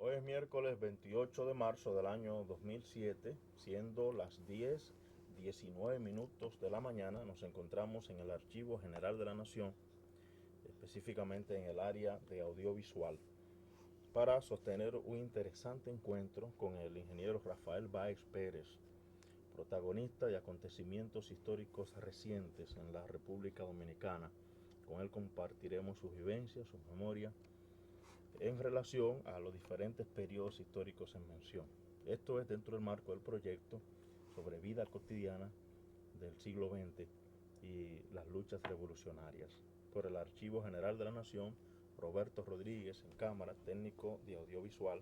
Hoy es miércoles 28 de marzo del año 2007, siendo las 10:19 minutos de la mañana. Nos encontramos en el Archivo General de la Nación, específicamente en el área de audiovisual, para sostener un interesante encuentro con el ingeniero Rafael Báez Pérez, protagonista de acontecimientos históricos recientes en la República Dominicana. Con él compartiremos sus vivencias, sus memorias, en relación a los diferentes periodos históricos en mención. Esto es dentro del marco del proyecto sobre vida cotidiana del siglo XX y las luchas revolucionarias, por el Archivo General de la Nación, Roberto Rodríguez en cámara, técnico de audiovisual,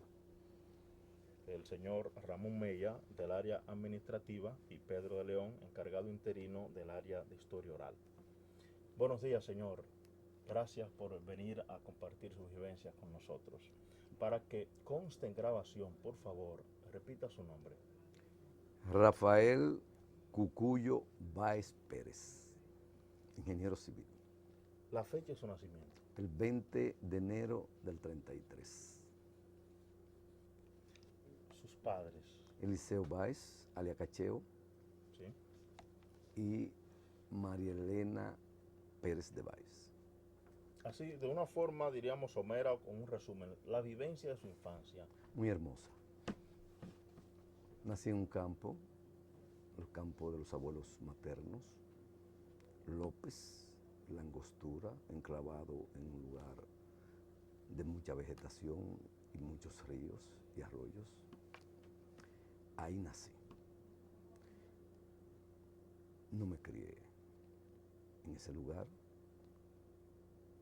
el señor Ramón Mella del área administrativa y Pedro de León, encargado interino del área de historia oral. Buenos días, señor. Gracias por venir a compartir sus vivencias con nosotros. Para que conste en grabación, por favor, repita su nombre. Rafael Cucuyo Báez Pérez, ingeniero civil. La fecha de su nacimiento. El 20 de enero del 33. Sus padres. Eliseo Báez, alias Cacheo, ¿Sí? y María Elena Pérez de Báez. Así, de una forma, diríamos, somera o con un resumen, la vivencia de su infancia. Muy hermosa. Nací en un campo, el campo de los abuelos maternos, López, La Angostura, enclavado en un lugar de mucha vegetación y muchos ríos y arroyos. Ahí nací. No me crié en ese lugar.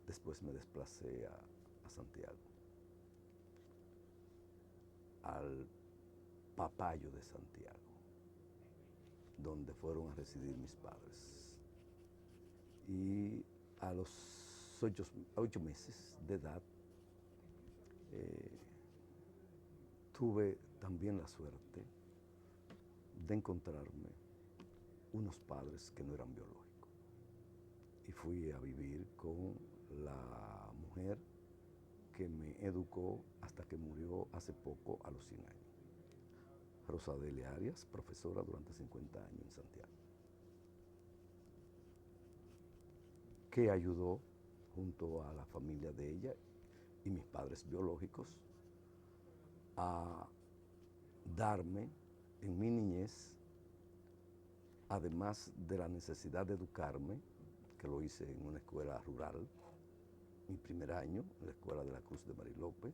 Después me desplacé a Santiago, al Papayo de Santiago, donde fueron a residir mis padres. Y a los 8 meses de edad tuve también la suerte de encontrarme unos padres que no eran biológicos. Y fui a vivir con la mujer que me educó hasta que murió hace poco, a los 100 años. Rosadelia Arias, profesora durante 50 años en Santiago, que ayudó junto a la familia de ella y mis padres biológicos a darme en mi niñez, además de la necesidad de educarme, que lo hice en una escuela rural, mi primer año, en la Escuela de la Cruz de Marilope,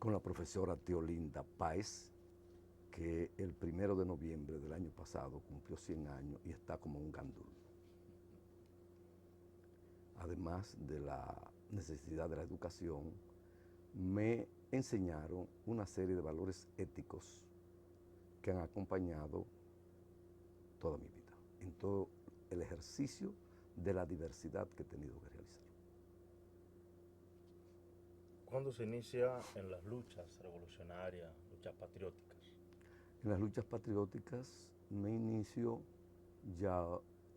con la profesora Teolinda Páez, que el 1 de noviembre del año pasado cumplió 100 años y está como un gandul. Además de la necesidad de la educación, me enseñaron una serie de valores éticos que han acompañado toda mi vida, en todo el ejercicio de la diversidad que he tenido que realizar. ¿Cuándo se inicia en las luchas revolucionarias, luchas patrióticas? En las luchas patrióticas me inicio ya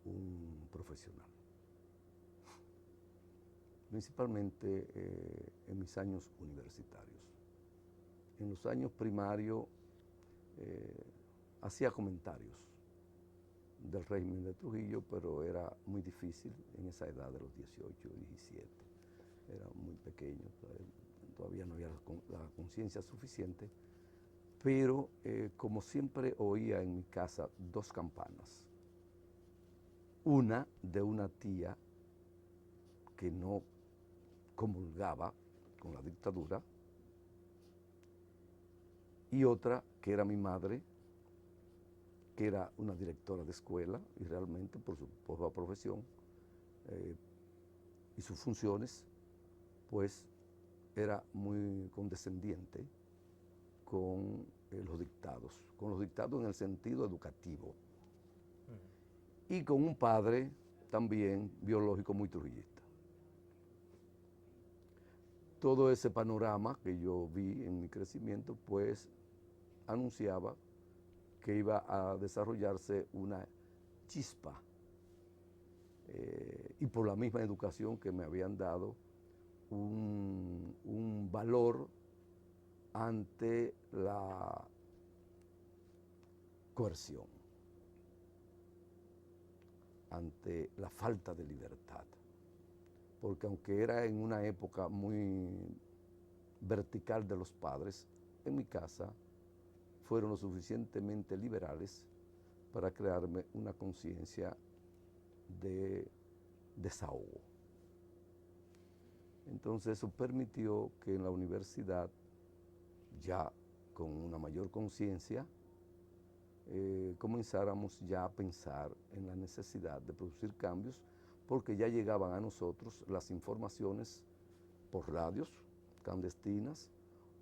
un profesional, principalmente en mis años universitarios. En los años primarios hacía comentarios del régimen de Trujillo, pero era muy difícil en esa edad de los 18, 17. Era muy pequeño, todavía no había la conciencia suficiente, pero como siempre oía en mi casa dos campanas. Una de una tía que no comulgaba con la dictadura y otra que era mi madre, que era una directora de escuela y realmente por su profesión y sus funciones, pues era muy condescendiente con los dictados en el sentido educativo, y con un padre también biológico muy trujillista. Todo ese panorama que yo vi en mi crecimiento, pues anunciaba que iba a desarrollarse una chispa, y por la misma educación que me habían dado, un valor ante la coerción, ante la falta de libertad. Porque aunque era en una época muy vertical de los padres, en mi casa fueron lo suficientemente liberales para crearme una conciencia de desahogo. Entonces eso permitió que en la universidad, ya con una mayor conciencia, comenzáramos ya a pensar en la necesidad de producir cambios, porque ya llegaban a nosotros las informaciones por radios clandestinas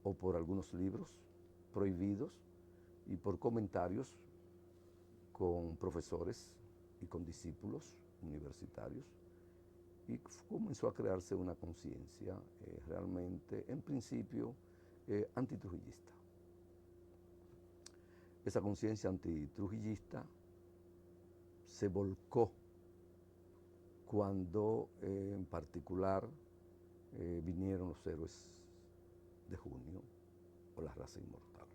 o por algunos libros prohibidos y por comentarios con profesores y con discípulos universitarios, y comenzó a crearse una conciencia realmente, en principio, antitrujillista. Esa conciencia antitrujillista se volcó cuando en particular vinieron los héroes de junio o la raza inmortal.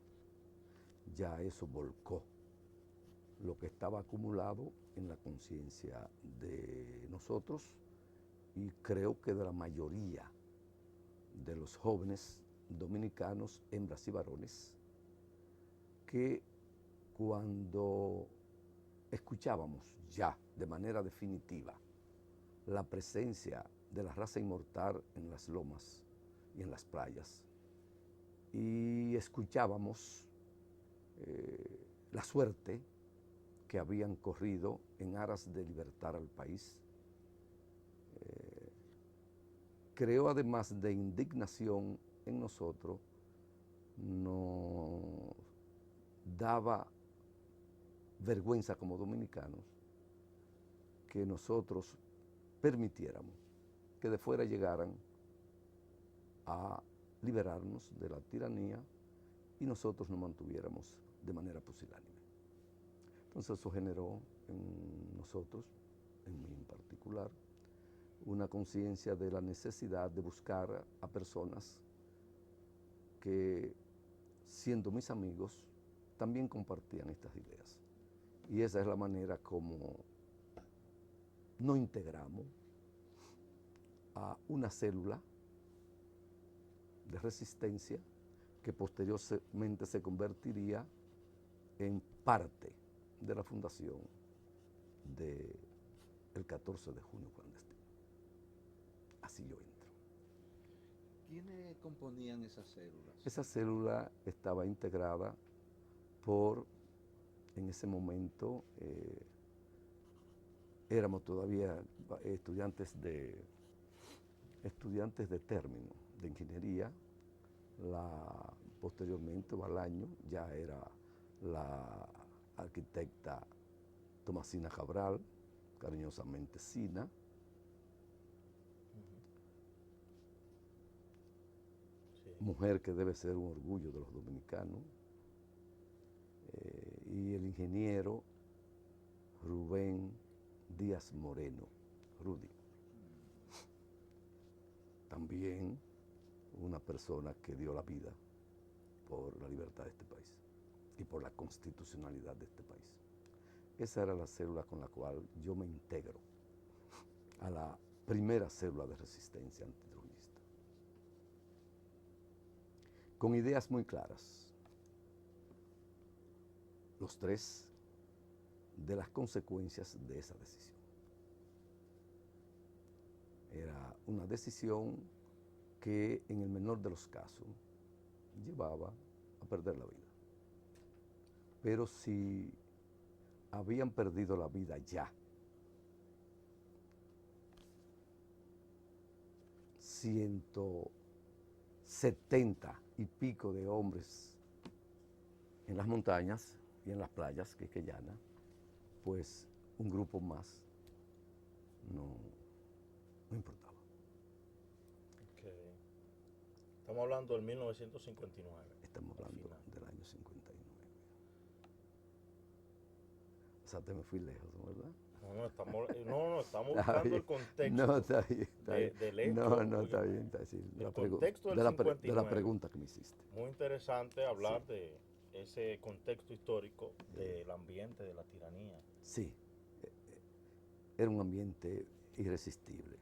Ya eso volcó lo que estaba acumulado en la conciencia de nosotros, y creo que de la mayoría de los jóvenes dominicanos, hembras y varones, que cuando escuchábamos ya de manera definitiva la presencia de la raza inmortal en las lomas y en las playas, y escuchábamos la suerte que habían corrido en aras de libertar al país, creó, además de indignación en nosotros, nos daba vergüenza como dominicanos que nosotros permitiéramos que de fuera llegaran a liberarnos de la tiranía y nosotros nos mantuviéramos de manera pusilánime. Entonces eso generó en nosotros, en mí en particular, una conciencia de la necesidad de buscar a personas que, siendo mis amigos, también compartían estas ideas. Y esa es la manera como nos integramos a una célula de resistencia que posteriormente se convertiría en parte de la fundación del 14 de junio clandestino. Así yo entro. ¿Quiénes componían esas células? Esa célula estaba integrada por, en ese momento, éramos todavía estudiantes de término de ingeniería. Posteriormente, Balaño ya era la arquitecta Tomasina Cabral, cariñosamente Sina. Mujer que debe ser un orgullo de los dominicanos, y el ingeniero Rubén Díaz Moreno, Rudy. También una persona que dio la vida por la libertad de este país y por la constitucionalidad de este país. Esa era la célula con la cual yo me integro a la primera célula de resistencia antitrujillista, con ideas muy claras, los tres, de las consecuencias de esa decisión. Era una decisión que en el menor de los casos llevaba a perder la vida. Pero si habían perdido la vida ya 170 y pico de hombres en las montañas y en las playas quequeyanas, pues un grupo más no importaba. Okay. Estamos hablando del 1959. Estamos hablando del año 59. O sea, te me fui lejos, ¿verdad? Estamos Está buscando bien. el contexto No, está bien, está bien. del hecho. No, no, está Óyeme, bien, está bien. el contexto del De la 59. pregunta que me hiciste. Muy interesante Sí, hablar de ese contexto histórico eh, del ambiente de la tiranía. sí, era un ambiente irresistible.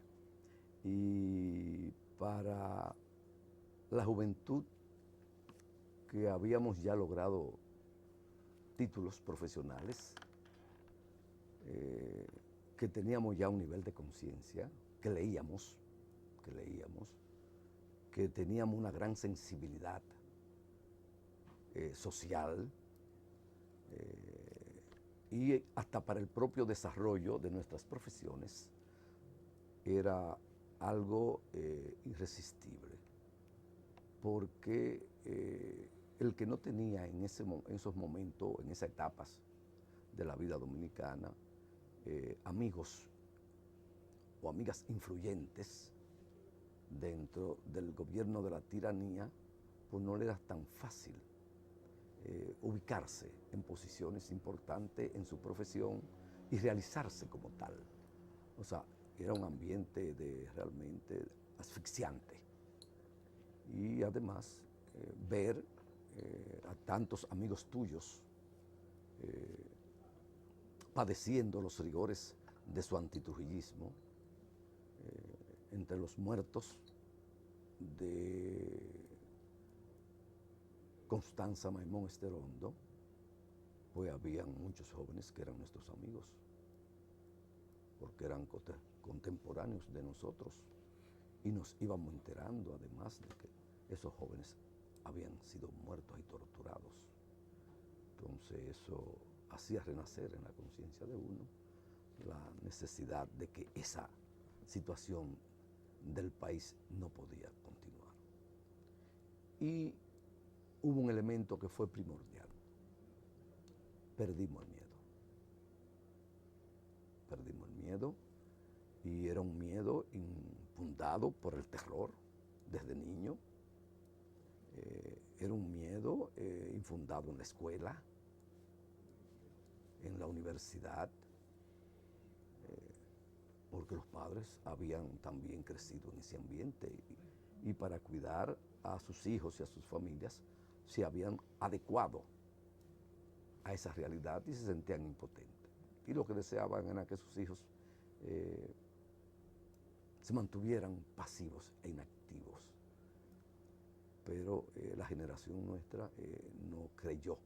Y para la juventud que habíamos ya logrado títulos profesionales, eh, que teníamos ya un nivel de conciencia, que leíamos, que teníamos una gran sensibilidad social y hasta para el propio desarrollo de nuestras profesiones, era algo irresistible, porque el que no tenía en esos momentos, en esas etapas de la vida dominicana, amigos o amigas influyentes dentro del gobierno de la tiranía, pues no le era tan fácil ubicarse en posiciones importantes en su profesión y realizarse como tal. O sea, era un ambiente realmente asfixiante. Y además, ver a tantos amigos tuyos padeciendo los rigores de su antitrujillismo, entre los muertos de Constanza Maimón Esterondo, pues habían muchos jóvenes que eran nuestros amigos, porque eran contemporáneos de nosotros, y nos íbamos enterando además de que esos jóvenes habían sido muertos y torturados. Entonces eso hacía renacer en la conciencia de uno la necesidad de que esa situación del país no podía continuar. Y hubo un elemento que fue primordial. Perdimos el miedo. Perdimos el miedo, y era un miedo infundado por el terror desde niño. Era un miedo infundado en la escuela, en la universidad, porque los padres habían también crecido en ese ambiente y para cuidar a sus hijos y a sus familias se habían adecuado a esa realidad y se sentían impotentes. Y lo que deseaban era que sus hijos se mantuvieran pasivos e inactivos. Pero la generación nuestra no creyó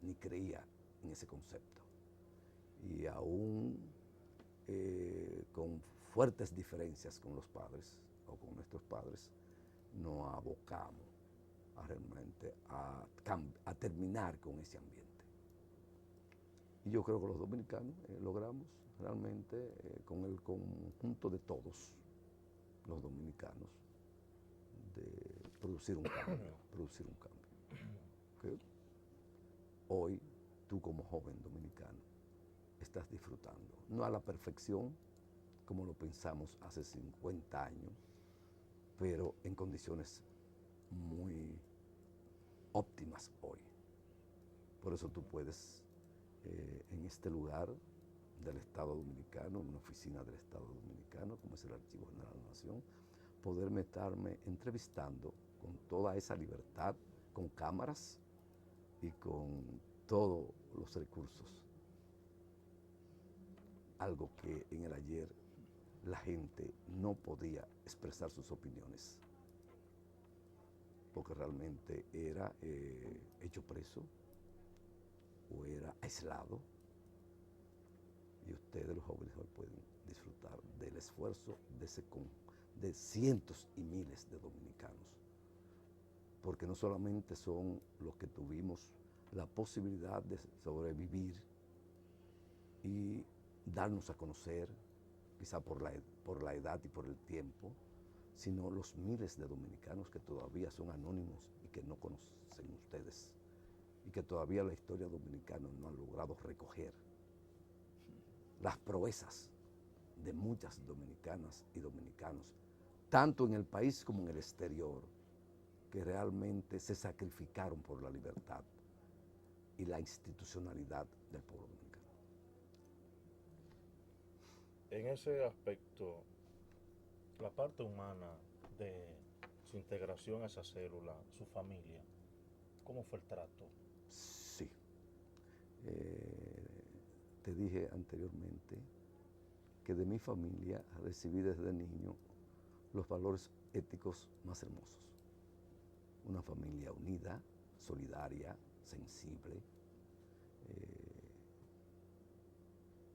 ni creía en ese concepto. Y aún con fuertes diferencias con los padres o con nuestros padres, nos abocamos realmente a terminar con ese ambiente. Y yo creo que los dominicanos logramos realmente con el conjunto de todos los dominicanos de producir un cambio, que hoy tú como joven dominicano estás disfrutando, no a la perfección como lo pensamos hace 50 años, pero en condiciones muy óptimas hoy. Por eso tú puedes en este lugar del Estado Dominicano, en una oficina del Estado Dominicano, como es el Archivo General de la Nación, poderme estarme entrevistando con toda esa libertad, con cámaras y con todos los recursos. Algo que en el ayer la gente no podía expresar sus opiniones, porque realmente era hecho preso o era aislado. Y ustedes, los jóvenes, hoy pueden disfrutar del esfuerzo de cientos y miles de dominicanos, porque no solamente son los que tuvimos la posibilidad de sobrevivir y darnos a conocer, quizá por la edad y por el tiempo, sino los miles de dominicanos que todavía son anónimos y que no conocen ustedes, y que todavía la historia dominicana no ha logrado recoger las proezas de muchas dominicanas y dominicanos, tanto en el país como en el exterior, que realmente se sacrificaron por la libertad y la institucionalidad del pueblo dominicano. En ese aspecto, la parte humana de su integración a esa célula, su familia, ¿cómo fue el trato? Sí. Te dije anteriormente que de mi familia recibí desde niño los valores éticos más hermosos. Una familia unida, solidaria, sensible.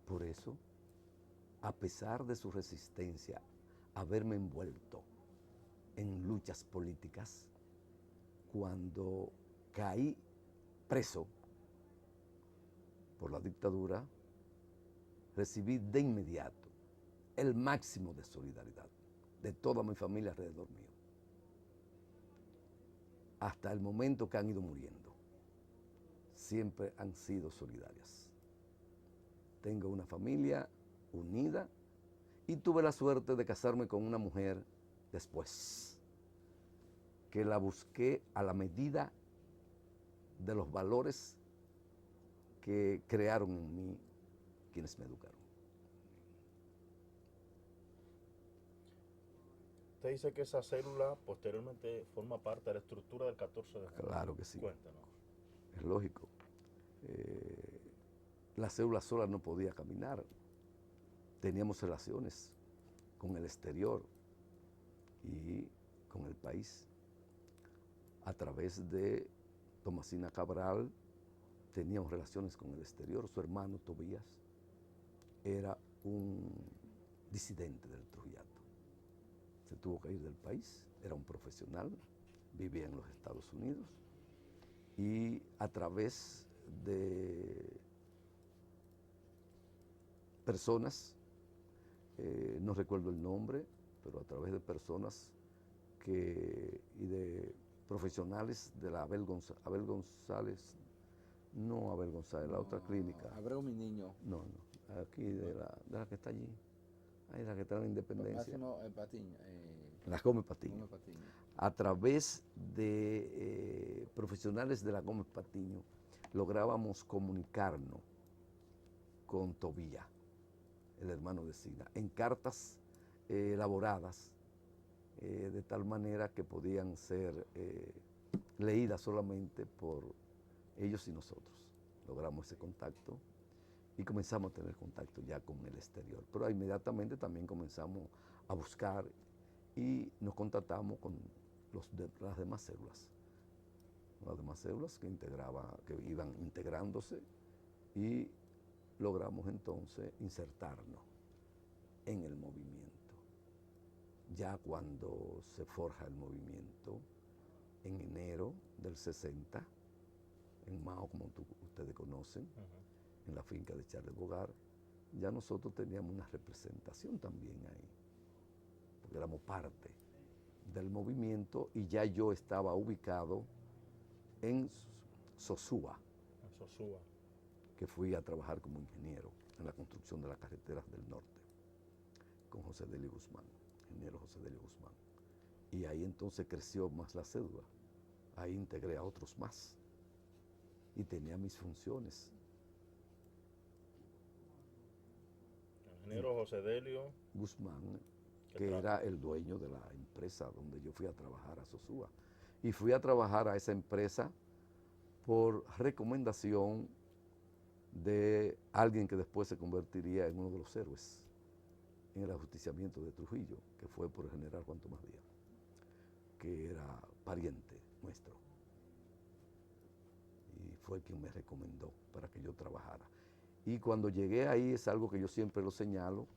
Por eso, a pesar de su resistencia a verme envuelto en luchas políticas, cuando caí preso por la dictadura, recibí de inmediato el máximo de solidaridad de toda mi familia alrededor mío, hasta el momento que han ido muriendo. Siempre han sido solidarias. Tengo una familia unida y tuve la suerte de casarme con una mujer después, que la busqué a la medida de los valores que crearon en mí quienes me educaron. Usted dice que esa célula posteriormente forma parte de la estructura del 14 de junio. Claro que sí. Cuéntanos. Es lógico. La célula sola no podía caminar. Teníamos relaciones con el exterior y con el país. A través de Tomasina Cabral teníamos relaciones con el exterior. Su hermano Tobías era un disidente del Trujillato. Se tuvo que ir del país, era un profesional, vivía en los Estados Unidos y a través de personas, no recuerdo el nombre, pero a través de personas y de profesionales de la Abel González, no Abel González, la otra clínica. Abreu mi niño. No, aquí de la que está allí. Ahí la que está en la Independencia. Máximo Patiño. La Gómez Patiño. Gómez Patiño. A través de profesionales de la Gómez Patiño lográbamos comunicarnos con Tobía, el hermano de Sina, en cartas elaboradas de tal manera que podían ser leídas solamente por ellos y nosotros. Logramos ese contacto y comenzamos a tener contacto ya con el exterior. Pero inmediatamente también comenzamos a buscar y nos contactamos con las demás células. Las demás células que iban integrándose y logramos entonces insertarnos en el movimiento. Ya cuando se forja el movimiento, en enero del 60, en Mao, como ustedes conocen, en la finca de Charles Bogar, ya nosotros teníamos una representación también ahí, porque éramos parte del movimiento y ya yo estaba ubicado en Sosúa, que fui a trabajar como ingeniero en la construcción de las carreteras del norte, con José Delio Guzmán, ingeniero José Delio Guzmán. Y ahí entonces creció más la cédula, ahí integré a otros más y tenía mis funciones. El ingeniero José Delio Guzmán, que era el dueño de la empresa donde yo fui a trabajar a Sosúa. Y fui a trabajar a esa empresa por recomendación de alguien que después se convertiría en uno de los héroes en el ajusticiamiento de Trujillo, que fue por el general Juan Tomás Díaz, que era pariente nuestro. Y fue quien me recomendó para que yo trabajara. Y cuando llegué ahí, es algo que yo siempre lo señalo,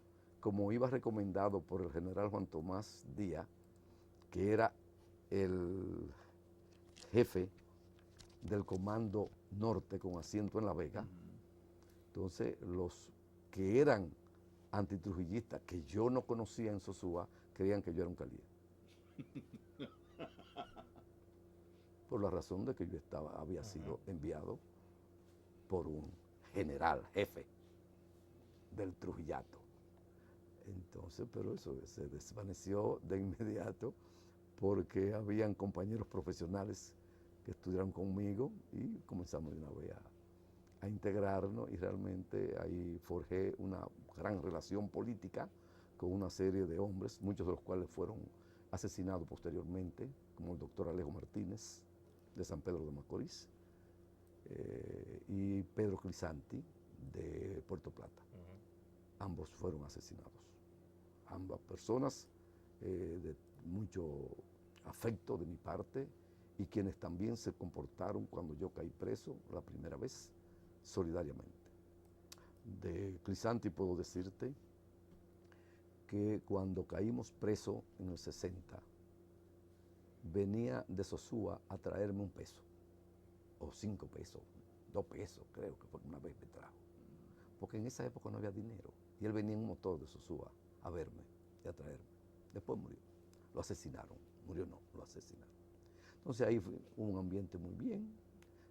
como iba recomendado por el general Juan Tomás Díaz, que era el jefe del Comando Norte con asiento en La Vega. Entonces, los que eran antitrujillistas, que yo no conocía en Sosúa, creían que yo era un calía. Por la razón de que yo había sido enviado por un general, jefe del Trujillato. Entonces, pero eso se desvaneció de inmediato porque habían compañeros profesionales que estudiaron conmigo y comenzamos de una vez a integrarnos y realmente ahí forjé una gran relación política con una serie de hombres, muchos de los cuales fueron asesinados posteriormente, como el doctor Alejo Martínez de San Pedro de Macorís y Pedro Crisanti de Puerto Plata. Ambos fueron asesinados. Ambas personas de mucho afecto de mi parte y quienes también se comportaron cuando yo caí preso la primera vez solidariamente. De Crisanti puedo decirte que cuando caímos preso en el 60, venía de Sosúa a traerme un peso, o 5 pesos, 2 pesos, creo que fue una vez me trajo. Porque en esa época no había dinero. Y él venía en un motor de Sosúa a verme y a traerme. Después murió. Lo asesinaron. Murió no, lo asesinaron. Entonces ahí hubo un ambiente muy bien.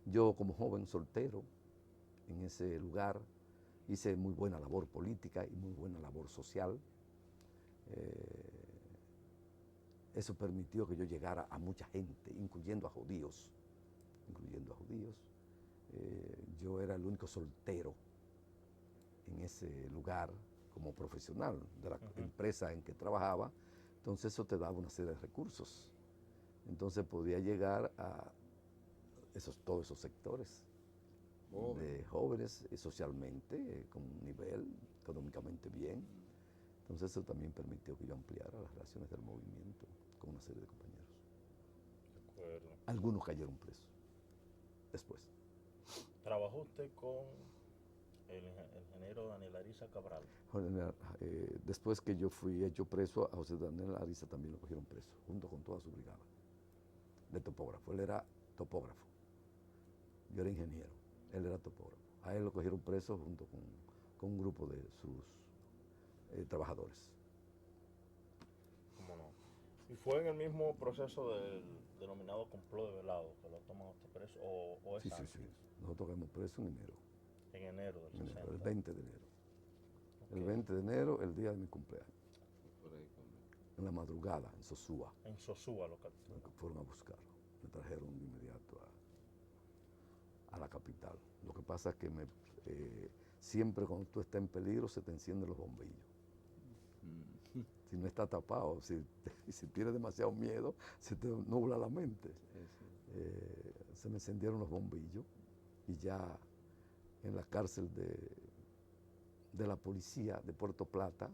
Yo como joven soltero en ese lugar hice muy buena labor política y muy buena labor social. Eso permitió que yo llegara a mucha gente, incluyendo a judíos. Yo era el único soltero en ese lugar como profesional de la empresa en que trabajaba. Entonces eso te daba una serie de recursos. Entonces podía llegar a todos esos sectores de jóvenes socialmente, con un nivel económicamente bien. Entonces eso también permitió que yo ampliara las relaciones del movimiento con una serie de compañeros. De acuerdo. Algunos cayeron presos después. ¿Trabajó usted con el ingeniero Daniel Ariza Cabral? Después que yo fui hecho preso, a José Daniel Ariza también lo cogieron preso, junto con toda su brigada de topógrafo. Él era topógrafo, yo era ingeniero, él era topógrafo. A él lo cogieron preso junto con un grupo de sus trabajadores. ¿Cómo no? ¿Y fue en el mismo proceso del denominado complot de Velado que lo toman usted preso o es Sí, antes? sí, sí. Nosotros quedamos presos en enero. En enero del 60. El 20 de enero. Okay. El 20 de enero, el día de mi cumpleaños. Por ahí, En la madrugada, en Sosúa. En Sosúa lo capturaron. Fueron a buscarlo. Me trajeron de inmediato a la capital. Lo que pasa es que siempre cuando tú estás en peligro se te encienden los bombillos. Si no está tapado, si tienes demasiado miedo, se te nubla la mente. Se me encendieron los bombillos y ya en la cárcel de la policía de Puerto Plata,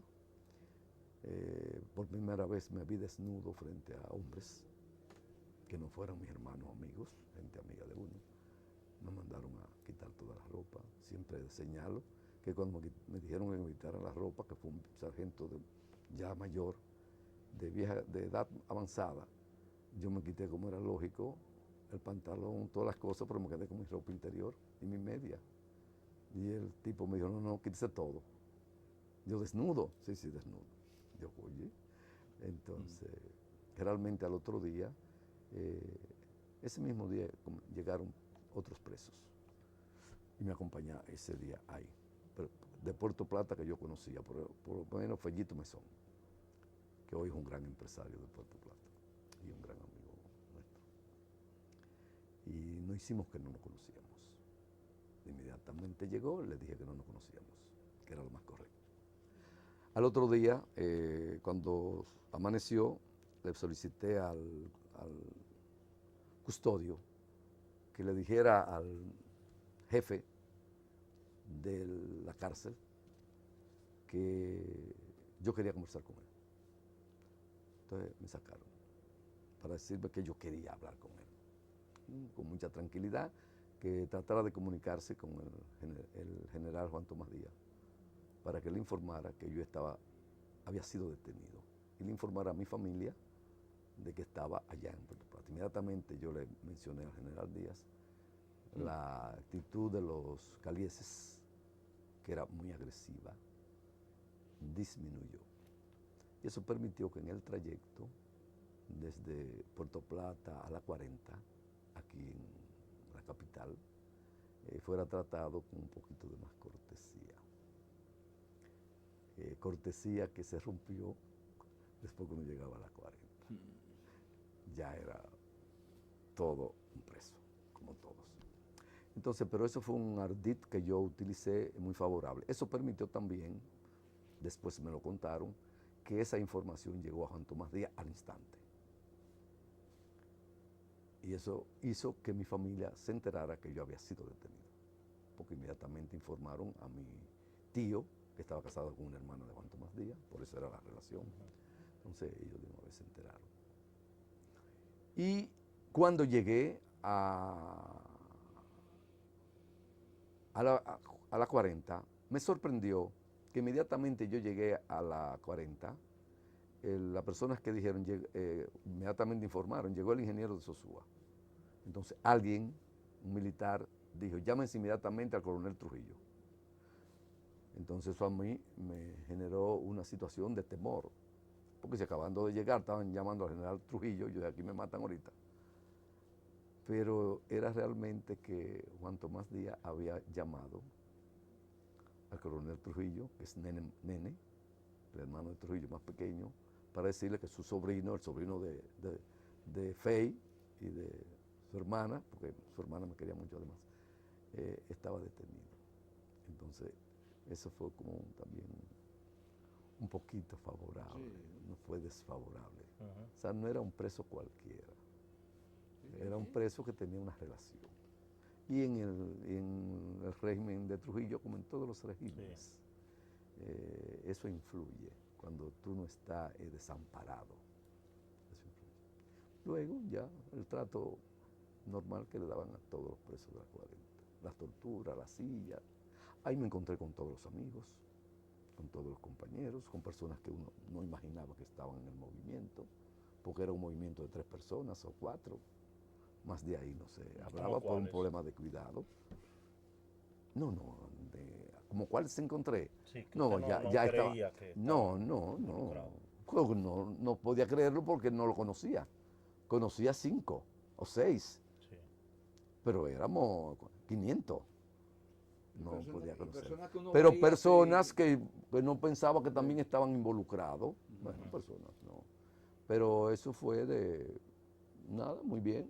por primera vez me vi desnudo frente a hombres que no fueran mis hermanos amigos, gente amiga de uno. Me mandaron a quitar toda la ropa. Siempre señalo que cuando me dijeron que me quitara la ropa, que fue un sargento ya mayor, de edad avanzada, yo me quité, como era lógico, el pantalón, todas las cosas, pero me quedé con mi ropa interior y mi media. Y el tipo me dijo, no, quítese todo. Yo desnudo, sí, desnudo. Yo, oye, entonces, realmente al otro día, ese mismo día llegaron otros presos y me acompañaba ese día ahí, pero de Puerto Plata que yo conocía, por lo menos Fellito Mesón, que hoy es un gran empresario de Puerto Plata y un gran amigo nuestro. Y no hicimos que no nos conocíamos. Inmediatamente llegó, le dije que no nos conocíamos, que era lo más correcto. Al otro día, cuando amaneció, le solicité al custodio que le dijera al jefe de la cárcel que yo quería conversar con él. Entonces me sacaron para decirme que yo quería hablar con él, con mucha tranquilidad, que tratara de comunicarse con el general Juan Tomás Díaz para que le informara que yo había sido detenido y le informara a mi familia de que estaba allá en Puerto Plata. Inmediatamente yo le mencioné al general Díaz la actitud de los calieses, que era muy agresiva, disminuyó. Y eso permitió que en el trayecto desde Puerto Plata a la 40, aquí en la capital, fuera tratado con un poquito de más cortesía. Cortesía que se rompió después que uno llegaba a la 40. Ya era todo un preso, como todos. Entonces, pero eso fue un ardid que yo utilicé muy favorable. Eso permitió también, después me lo contaron, que esa información llegó a Juan Tomás Díaz al instante. Y eso hizo que mi familia se enterara que yo había sido detenido, porque inmediatamente informaron a mi tío, que estaba casado con una hermana de Juan Tomás Díaz, por eso era la relación. Entonces ellos de una vez se enteraron. Y cuando llegué a la 40, me sorprendió que inmediatamente yo llegué a la 40, las personas que dijeron, inmediatamente informaron, llegó el ingeniero de Sosúa. Entonces alguien, un militar, dijo, llámense inmediatamente al coronel Trujillo. Entonces eso a mí me generó una situación de temor, porque si acabando de llegar estaban llamando al general Trujillo, yo de aquí me matan ahorita. Pero era realmente que Juan Tomás Díaz había llamado al coronel Trujillo, que es Nene, el hermano de Trujillo más pequeño, para decirle que su sobrino, el sobrino de Fey y de su hermana, porque su hermana me quería mucho además, estaba detenido. Entonces, eso fue como también un poquito favorable, sí. No fue desfavorable. O sea, no era un preso cualquiera, era un preso que tenía una relación. Y en el régimen de Trujillo, como en todos los regímenes, eso influye cuando tú no estás desamparado. Eso influye. Luego ya el trato normal que le daban a todos los presos de la 40. Las torturas, la silla. Ahí me encontré con todos los amigos, con todos los compañeros, con personas que uno no imaginaba que estaban en el movimiento, porque era un movimiento de 3 personas o 4. Más de ahí no se hablaba por un problema de cuidado. No, como cuál se encontré. Sí, que No, ya estaba. Que No podía creerlo porque no lo conocía. Conocía 5 o 6, sí. Pero éramos 500. No podía conocer. Pero personas que no pensaba que también estaban involucrados. Bueno, personas no. Pero eso fue de nada, muy bien.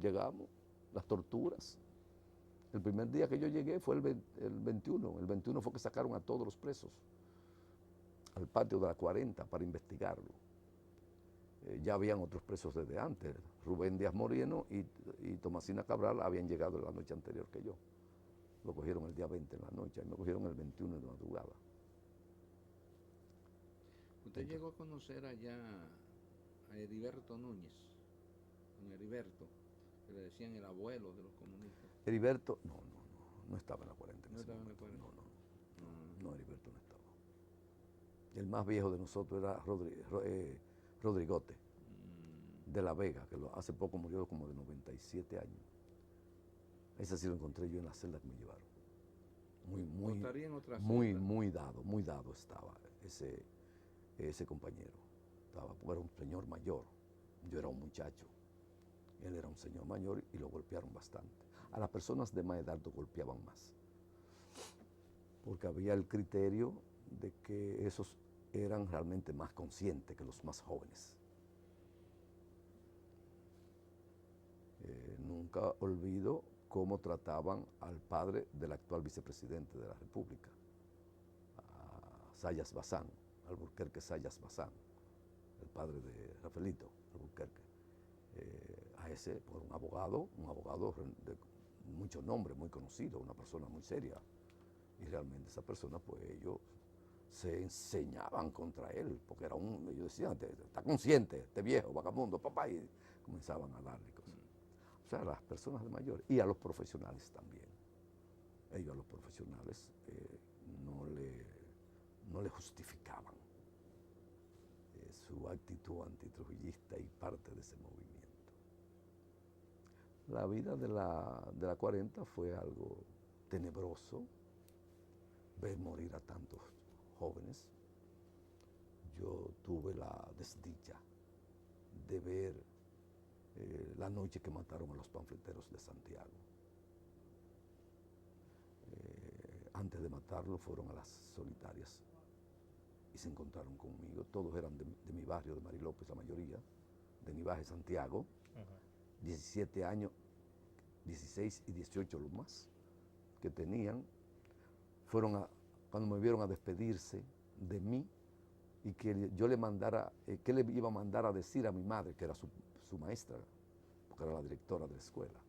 Llegamos, las torturas. El primer día que yo llegué fue el 21. El 21 fue que sacaron a todos los presos al patio de la 40 para investigarlo. Ya habían otros presos desde antes. Rubén Díaz Moreno y Tomasina Cabral habían llegado la noche anterior que yo. Lo cogieron el día 20 en la noche, y me cogieron el 21 de madrugada. ¿Usted llegó a conocer allá a Heriberto Núñez? Don Heriberto, que le decían el abuelo de los comunistas. Heriberto, no estaba en la 40. ¿No estaba en la 40? No, Heriberto no estaba. El más viejo de nosotros era Rodrigote, de La Vega, que hace poco murió como de 97 años. Ese sí lo encontré yo en la celda que me llevaron. Muy dado estaba ese compañero. Era un señor mayor, yo era un muchacho. Él era un señor mayor y lo golpearon bastante. A las personas de más edad lo golpeaban más, porque había el criterio de que esos eran realmente más conscientes que los más jóvenes. Nunca olvido cómo trataban al padre del actual vicepresidente de la República, a Zayas Bazán, Alburquerque Zayas Bazán, el padre de Rafaelito Alburquerque. A ese, por un abogado de mucho nombre, muy conocido, una persona muy seria. Y realmente esa persona, pues ellos se enseñaban contra él, porque ellos decían, está consciente, este viejo, vagabundo, papá, y comenzaban a darle cosas. O sea, a las personas de mayor y a los profesionales también. Ellos a los profesionales no le justificaban su actitud antitrujillista y parte de ese movimiento. La vida de la 40 fue algo tenebroso, ver morir a tantos jóvenes. Yo tuve la desdicha de ver la noche que mataron a los panfleteros de Santiago. Antes de matarlo fueron a las solitarias y se encontraron conmigo. Todos eran de mi barrio, de Marilópez, la mayoría, de Nivaje, Santiago. 17 años, 16 y 18 lo más que tenían, cuando me vieron a despedirse de mí y que yo le mandara, que le iba a mandar a decir a mi madre, que era su maestra, porque era la directora de la escuela.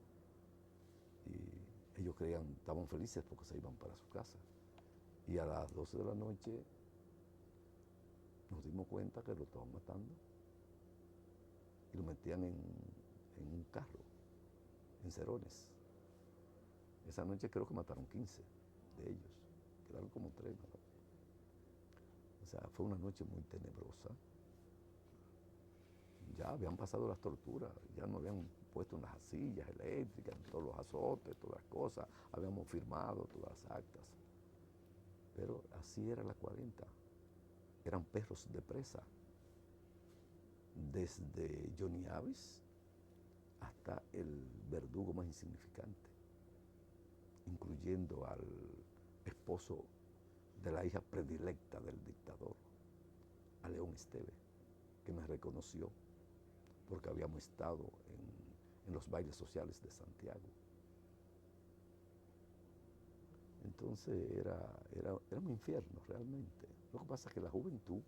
Y ellos estaban felices porque se iban para su casa. Y a las 12 de la noche nos dimos cuenta que lo estaban matando y lo metían en un carro, en Cerones. Esa noche creo que mataron 15 de ellos, quedaron como 3, ¿no? O sea, fue una noche muy tenebrosa. Ya habían pasado las torturas, ya nos habían puesto en las sillas eléctricas, en todos los azotes, todas las cosas, habíamos firmado todas las actas. Pero así era la 40. Eran perros de presa, desde Johnny Avis hasta el verdugo más insignificante, incluyendo al esposo de la hija predilecta del dictador, a León Esteve, que me reconoció porque habíamos estado en los bailes sociales de Santiago. Entonces era un infierno realmente. Lo que pasa es que la juventud,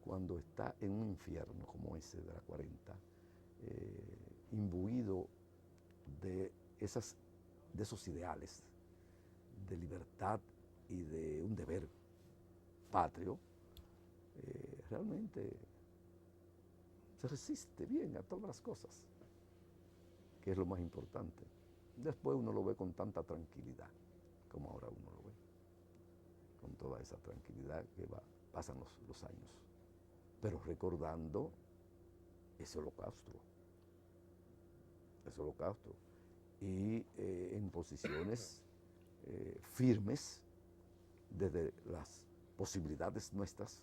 cuando está en un infierno como ese de la 40, imbuido de esos ideales de libertad y de un deber patrio, realmente se resiste bien a todas las cosas, que es lo más importante. Después uno lo ve con tanta tranquilidad, como ahora uno lo ve, con toda esa tranquilidad que pasan los años, pero recordando ese holocausto, y en posiciones firmes desde las posibilidades nuestras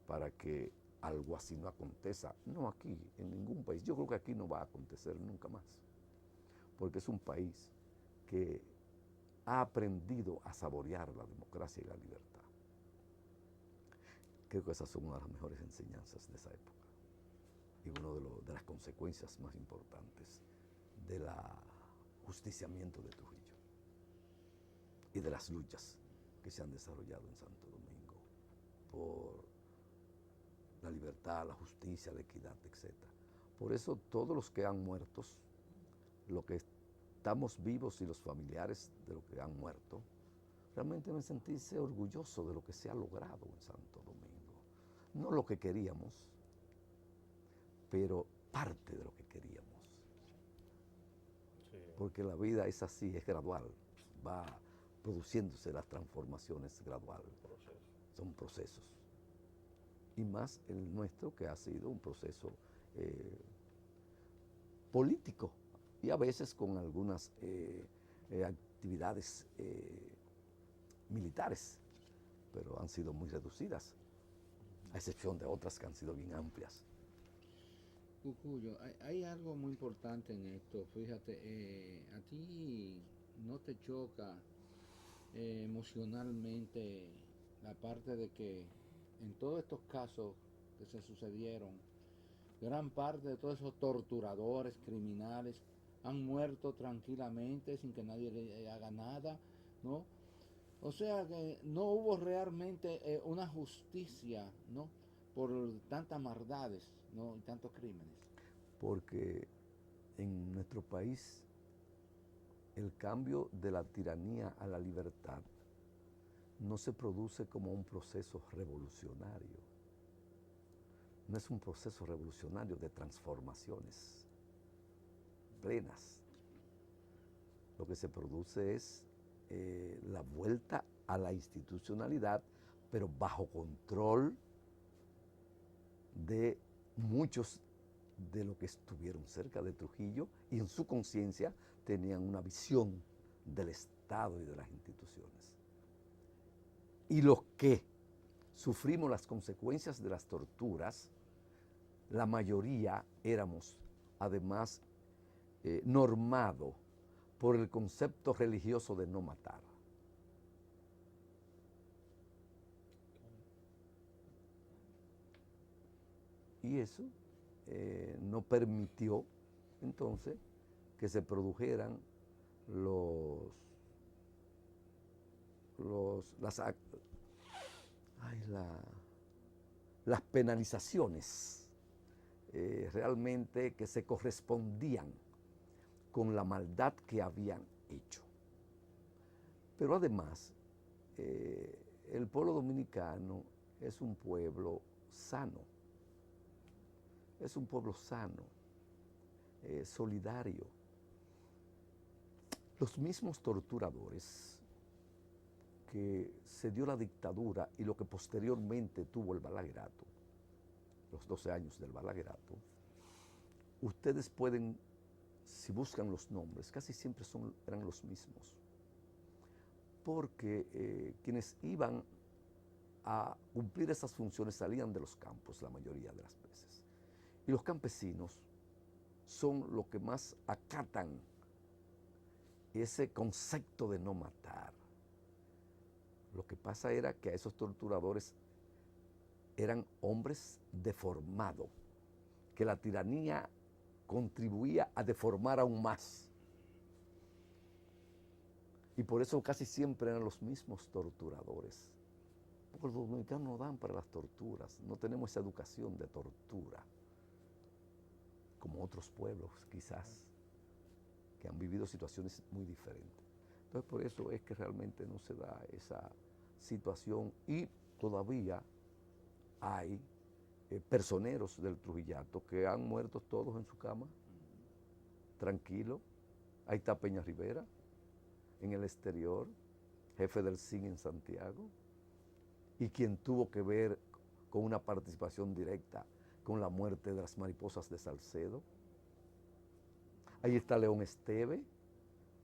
para que algo así no acontezca. No aquí, en ningún país. Yo creo que aquí no va a acontecer nunca más, porque es un país que ha aprendido a saborear la democracia y la libertad. Creo que esas son una de las mejores enseñanzas de esa época y una de las consecuencias más importantes del justiciamiento de Trujillo y de las luchas que se han desarrollado en Santo Domingo por la libertad, la justicia, la equidad, etc. Por eso todos los que han muerto, los que estamos vivos y los familiares de los que han muerto, realmente deben sentirse orgullosos de lo que se ha logrado en Santo Domingo. No lo que queríamos, pero parte de lo que queríamos. Sí. Porque la vida es así, es gradual, va produciéndose las transformaciones graduales. Son procesos. Y más el nuestro, que ha sido un proceso político y a veces con algunas actividades militares, pero han sido muy reducidas, a excepción de otras que han sido bien amplias. Cucuyo, hay algo muy importante en esto. Fíjate, a ti no te choca emocionalmente la parte de que en todos estos casos que se sucedieron, gran parte de todos esos torturadores, criminales, han muerto tranquilamente sin que nadie le haga nada, ¿no? O sea que no hubo realmente una justicia, ¿no?, por tantas maldades, ¿no?, y tantos crímenes. Porque en nuestro país el cambio de la tiranía a la libertad no se produce como un proceso revolucionario. No es un proceso revolucionario de transformaciones plenas. Lo que se produce es la vuelta a la institucionalidad, pero bajo control de muchos de los que estuvieron cerca de Trujillo y en su conciencia tenían una visión del Estado y de las instituciones. Y los que sufrimos las consecuencias de las torturas, la mayoría éramos además normados por el concepto religioso de no matar. Y eso no permitió entonces que se produjeran las, las penalizaciones realmente que se correspondían con la maldad que habían hecho. Pero además, el pueblo dominicano es un pueblo sano, solidario. Los mismos torturadores que se dio la dictadura y lo que posteriormente tuvo el Balaguerato, los 12 años del Balaguerato, ustedes pueden, si buscan los nombres, casi siempre eran los mismos, porque quienes iban a cumplir esas funciones salían de los campos la mayoría de las veces. Y los campesinos son los que más acatan ese concepto de no matar. Lo que pasa era que a esos torturadores eran hombres deformados, que la tiranía contribuía a deformar aún más. Y por eso casi siempre eran los mismos torturadores. Porque los dominicanos no dan para las torturas, no tenemos esa educación de tortura, como otros pueblos quizás, que han vivido situaciones muy diferentes. Entonces por eso es que realmente no se da esa situación y todavía hay personeros del Trujillato que han muerto todos en su cama, tranquilo. Ahí está Peña Rivera, en el exterior, jefe del CIN en Santiago, y quien tuvo que ver con una participación directa con la muerte de las mariposas de Salcedo. Ahí está León Esteve,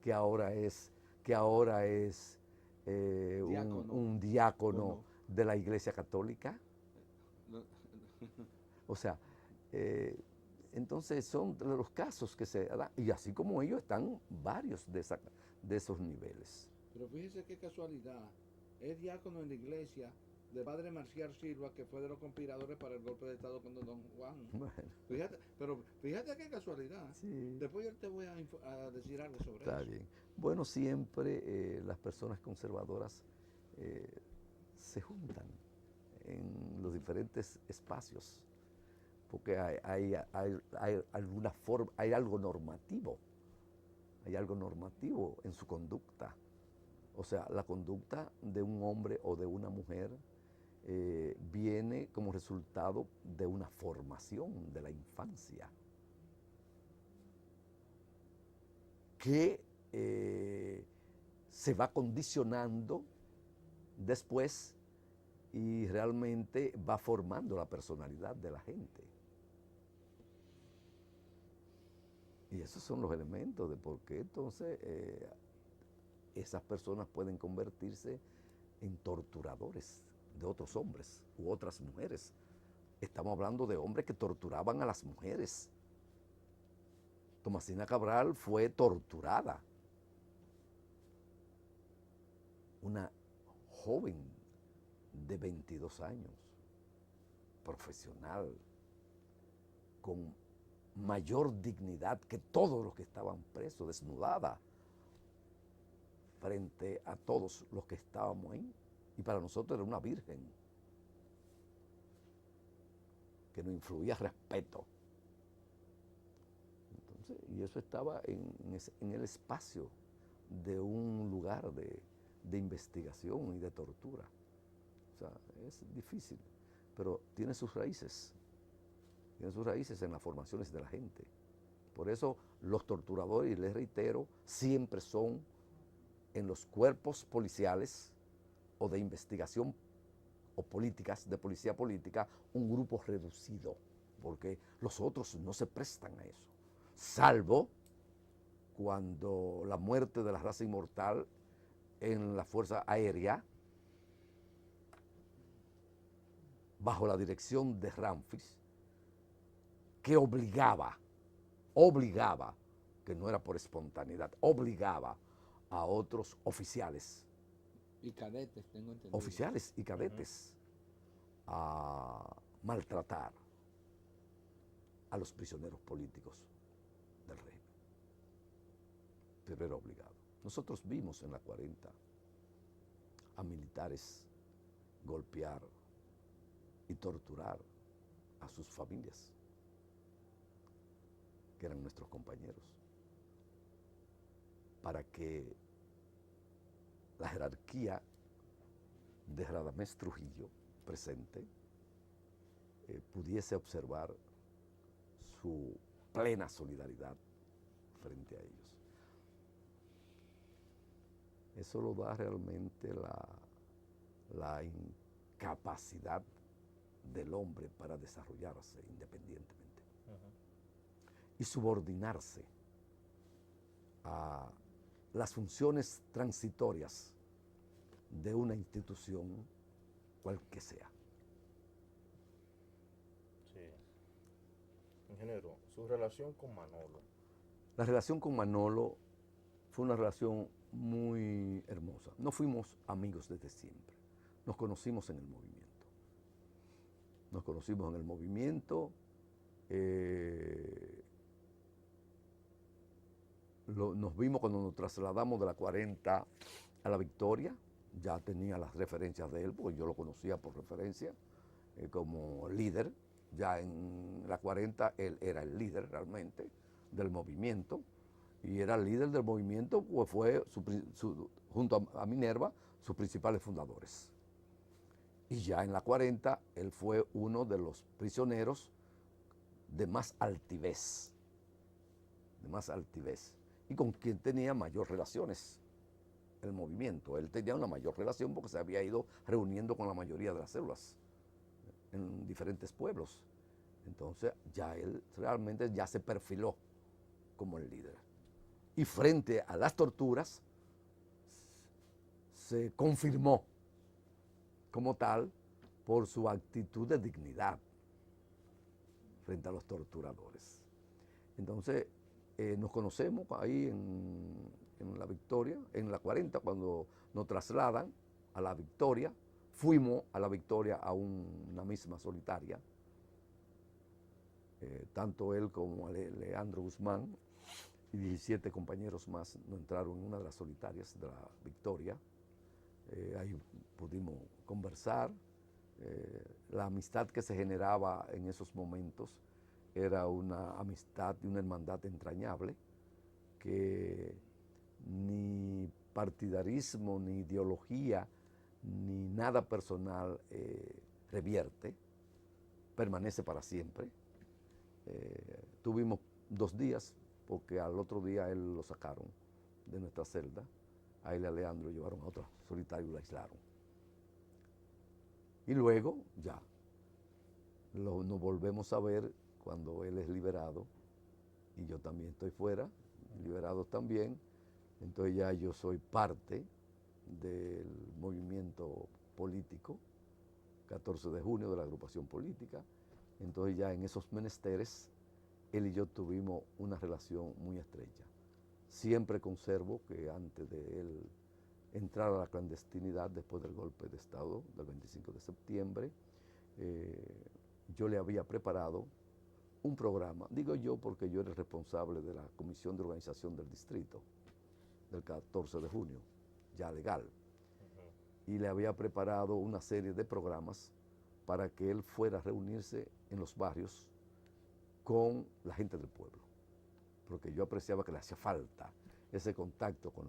que ahora es un diácono de la Iglesia Católica. O sea, entonces son los casos que se dan, y así como ellos están varios de esos niveles. Pero fíjese qué casualidad, es diácono en la iglesia del padre Marcial Silva, que fue de los conspiradores para el golpe de Estado con Don Juan. Bueno. Fíjate qué casualidad. Sí. Después yo te voy a decir algo sobre eso. Está bien. Bueno, siempre las personas conservadoras se juntan en los diferentes espacios, porque hay alguna forma, hay algo normativo en su conducta. O sea, la conducta de un hombre o de una mujer viene como resultado de una formación de la infancia que se va condicionando después y realmente va formando la personalidad de la gente. Y esos son los elementos de por qué entonces esas personas pueden convertirse en torturadores de otros hombres u otras mujeres. Estamos hablando de hombres que torturaban a las mujeres. Tomasina Cabral fue torturada. Una joven de 22 años, profesional, con mayor dignidad que todos los que estaban presos, desnudada frente a todos los que estábamos ahí. Y para nosotros era una virgen que nos influía respeto. Entonces, y eso estaba en el espacio de un lugar de investigación y de tortura. O sea, es difícil, pero tiene sus raíces en las formaciones de la gente. Por eso los torturadores, y les reitero, siempre son en los cuerpos policiales o de investigación o políticas, de policía política, un grupo reducido, porque los otros no se prestan a eso, salvo cuando la muerte de la raza inmortal en la Fuerza Aérea, bajo la dirección de Ramfis, que obligaba, que no era por espontaneidad, obligaba a otros oficiales. Y cadetes, tengo entendido. Oficiales y cadetes a maltratar a los prisioneros políticos del régimen. pero era obligado. Nosotros vimos en la 40 a militares golpear y torturar a sus familias, que eran nuestros compañeros, para que la jerarquía de Radamés Trujillo presente pudiese observar su plena solidaridad frente a ellos. Eso lo da realmente la incapacidad del hombre para desarrollarse independientemente y subordinarse a las funciones transitorias de una institución, cual que sea. Sí. Ingeniero, su relación con Manolo. La relación con Manolo fue una relación muy hermosa. No fuimos amigos desde siempre. Nos conocimos en el movimiento. Nos conocimos en el movimiento. Nos vimos cuando nos trasladamos de la 40 a la Victoria. Ya tenía las referencias de él, porque yo lo conocía por referencia como líder. Ya en la 40 él era el líder realmente del movimiento. Y era el líder del movimiento, pues fue junto a Minerva, sus principales fundadores. Y ya en la 40 él fue uno de los prisioneros de más altivez, y con quien tenía mayor relaciones el movimiento. Él tenía una mayor relación porque se había ido reuniendo con la mayoría de las células en diferentes pueblos. Entonces ya él realmente ya se perfiló como el líder. Y frente a las torturas se confirmó como tal por su actitud de dignidad frente a los torturadores. Entonces nos conocemos ahí en la Victoria, en la 40, cuando nos trasladan a la Victoria. Fuimos a la Victoria a una misma solitaria, tanto él como Leandro Guzmán y 17 compañeros más nos entraron en una de las solitarias de la Victoria. Ahí pudimos conversar. La amistad que se generaba en esos momentos era una amistad y una hermandad entrañable que ni partidarismo, ni ideología, ni nada personal revierte, permanece para siempre. Tuvimos 2 días, porque al otro día él lo sacaron de nuestra celda. A él y a Leandro lo llevaron a otro solitario y lo aislaron. Y luego ya nos volvemos a ver cuando él es liberado y yo también estoy fuera, liberado también. Entonces ya yo soy parte del movimiento político, 14 de junio, de la agrupación política. Entonces ya en esos menesteres él y yo tuvimos una relación muy estrecha. Siempre conservo que antes de él entrar a la clandestinidad, después del golpe de Estado del 25 de septiembre, yo le había preparado un programa, digo yo porque yo era el responsable de la comisión de organización del distrito, del 14 de junio, ya legal, y le había preparado una serie de programas para que él fuera a reunirse en los barrios con la gente del pueblo, porque yo apreciaba que le hacía falta ese contacto con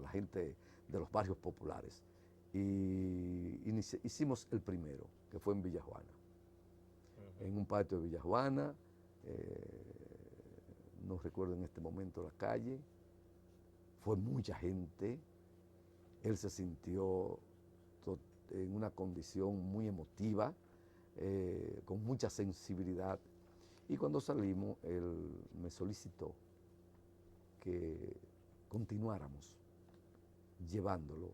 la gente de los barrios populares. Y hicimos el primero, que fue en Villajuana, en un patio de Villajuana, no recuerdo en este momento la calle, fue mucha gente, él se sintió en una condición muy emotiva, con mucha sensibilidad, y cuando salimos él me solicitó que continuáramos llevándolo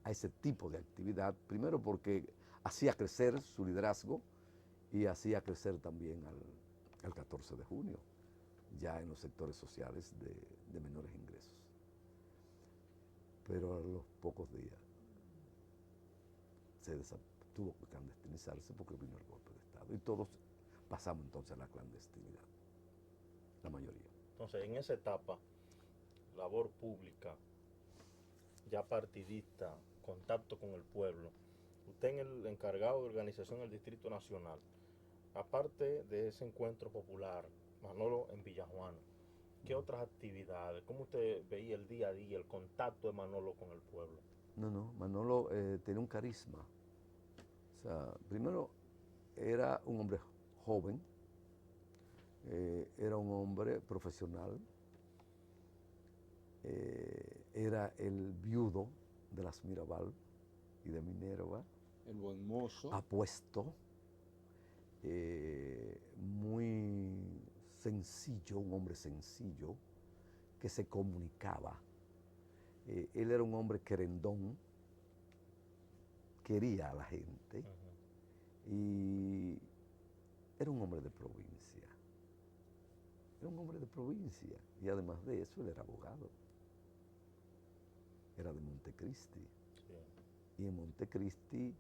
a ese tipo de actividad, primero porque hacía crecer su liderazgo y hacía crecer también al 14 de junio, ya en los sectores sociales de menores ingresos. Pero a los pocos días tuvo que clandestinizarse porque vino el golpe de Estado y todos pasamos entonces a la clandestinidad, la mayoría. Entonces, en esa etapa, labor pública, ya partidista, contacto con el pueblo. Usted es el encargado de organización del Distrito Nacional. Aparte de ese encuentro popular, Manolo en Villajuana, ¿qué otras actividades? ¿Cómo usted veía el día a día, el contacto de Manolo con el pueblo? No, Manolo tenía un carisma. O sea, primero era un hombre joven, era un hombre profesional, era el viudo de las Mirabal y de Minerva, El buen mozo. apuesto, muy sencillo, un hombre sencillo, que se comunicaba. Él era un hombre querendón, quería a la gente y era un hombre de provincia. Era un hombre de provincia y además de eso él era abogado. Era de Montecristi. Sí. Y en Montecristi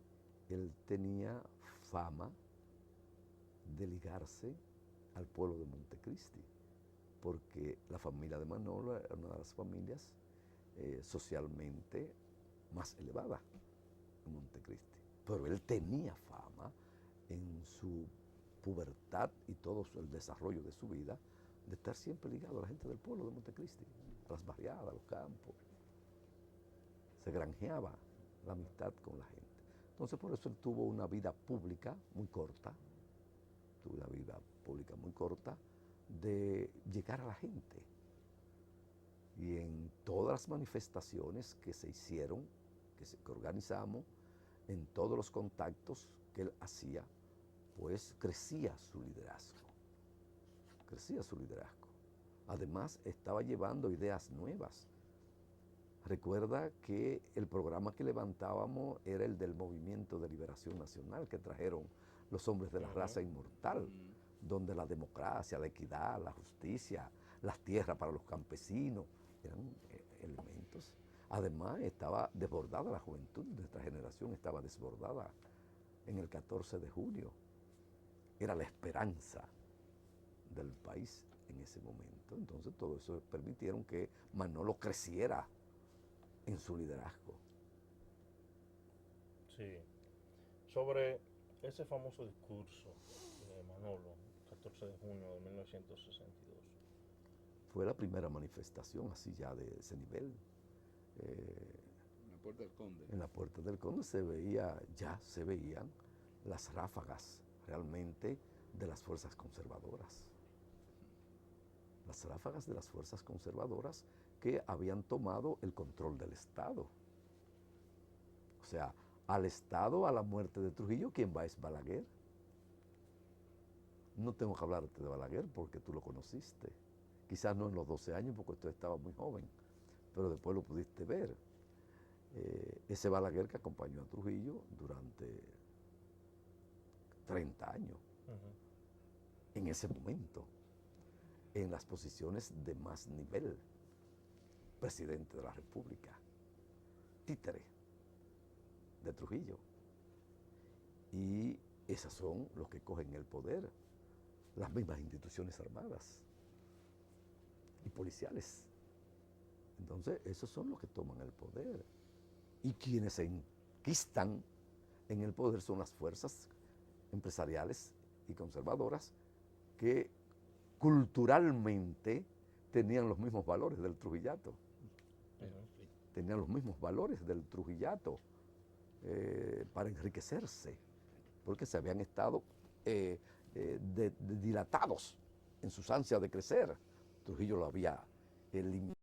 él tenía fama de ligarse al pueblo de Montecristi, porque la familia de Manolo era una de las familias socialmente más elevadas en Montecristi. Pero él tenía fama en su pubertad y todo el desarrollo de su vida de estar siempre ligado a la gente del pueblo de Montecristi, a las barriadas, a los campos. Se granjeaba la amistad con la gente. Entonces por eso él tuvo una vida pública muy corta, de llegar a la gente. Y en todas las manifestaciones que se hicieron, que organizamos, en todos los contactos que él hacía, pues crecía su liderazgo. Además, estaba llevando ideas nuevas. Recuerda que el programa que levantábamos era el del Movimiento de Liberación Nacional que trajeron los hombres de la raza inmortal, donde la democracia, la equidad, la justicia, las tierras para los campesinos, eran elementos. Además, estaba desbordada la juventud, nuestra generación estaba desbordada en el 14 de junio. Era la esperanza del país en ese momento. Entonces, todo eso permitieron que Manolo creciera en su liderazgo. Sí. Sobre ese famoso discurso de Manolo, 14 de junio de 1962. Fue la primera manifestación así ya de ese nivel. En la Puerta del Conde. En la Puerta del Conde se veían las ráfagas realmente de las fuerzas conservadoras. Las ráfagas de las fuerzas conservadoras que habían tomado el control del Estado. O sea, al Estado, a la muerte de Trujillo, ¿quién va? Es Balaguer. No tengo que hablarte de Balaguer porque tú lo conociste. Quizás no en los 12 años porque tú estabas muy joven, pero después lo pudiste ver. Ese Balaguer que acompañó a Trujillo durante 30 años, en ese momento, en las posiciones de más nivel, presidente de la República, títere de Trujillo. Y esas son los que cogen el poder, las mismas instituciones armadas y policiales. Entonces, esos son los que toman el poder. Y quienes se enquistan en el poder son las fuerzas empresariales y conservadoras que culturalmente tenían los mismos valores del trujillato. Tenían los mismos valores del trujillato para enriquecerse, porque se habían estado dilatados en sus ansias de crecer. Trujillo lo había eliminado.